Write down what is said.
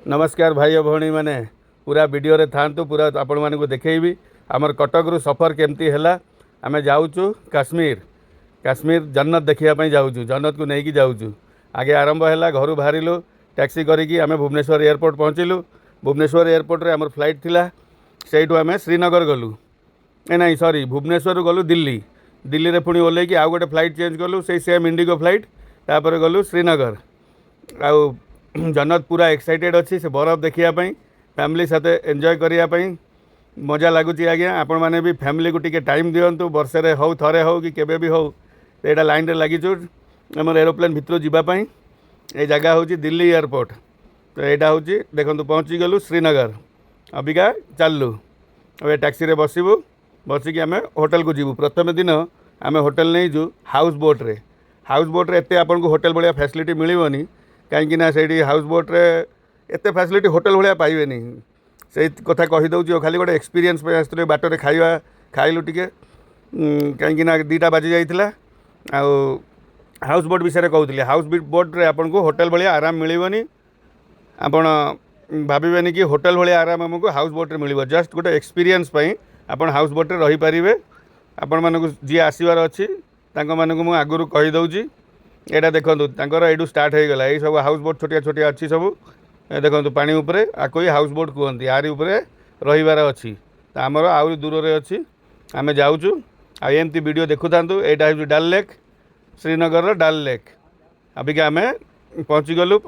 नमस्कार भाई भौणी मैंने पूरा वीडियो रे थांतु पूरा आपण मानक देखी आमर कटक रु सफर केमती है आम जाऊँ काश्मीर काश्मीर जन्नत देखापी जाऊँ जन्नत को लेकिन जाऊँ आगे आरंभ है घर बाहर टैक्सी करी आम भुवनेश्वर एयरपोर्ट पहुँचलु भुवनेश्वर एयरपोर्ट रे आमर फ्लाइट थिला सेठू आम श्रीनगर गलु नहीं सॉरी भुवनेश्वर गलु दिल्ली दिल्ली रे पुणी ओल्ल आउ गोटे फ्लाइट चेंज कलु से सेम इंडिगो फ्लाइट तापर गलु श्रीनगर आउ जन्नत पूरा एक्साइटेड अच्छी से बरफ देखापी फैमिली साथ एंजॉय करने मजा लगुच आज्ञा आपण मैंने भी फैमिली को टिके टाइम दिंतु वर्षे हो थे हो कि केबे भी हो तो लाइन रे लगिचु आम एरोप्लेन भितर जावाई ये जगह हूँ दिल्ली एयरपोर्ट तो यहाँ हूँ देखो पहुँची गलु श्रीनगर अबिका चलु अब टैक्सी रे बसबू बसिक आम होटेल को जीवु प्रथम दिन आम होटेल नहीं जु हाउस बोट रे एते आपन को होटेल भाया फैसिलिटी मिलबनी कहीं से हाउस बोट रे एते फैसिलिटी होटेल भाया पाइबे नहीं से कथा कहीदे खाली गोटे एक्सपीरियंस आसते बाटर खाइबा खाइलु टिके कहीं दीटा बाजी जाइला हाउस बोट विषय कहते हाउस बोट रे आपन को होटेल भाया आराम मिलबनी आपण भावेनि कि होटेल भाया आराम आमको हाउस बोट रे मिल जस्ट गोटे एक्सपीरियंस आपन हाउस बोट रे रही पारिबे आपण मानक जी आसबार अच्छी मुझे आगुरी कहीदे यहाँ देखो यू स्टार्ट हो गला ये सब हाउस बोट छोटिया छोटिया अच्छी सब देखो पानी उपरे आको ही हाउस बोट कहते यारी उपरे रहीबार अच्छी आमर आहरी दूर रे अच्छी आम जाऊँ आमती वीडियो देखु था यहाँ डाल लेक श्रीनगर डाल लेक अबिका आम पहुँची गलु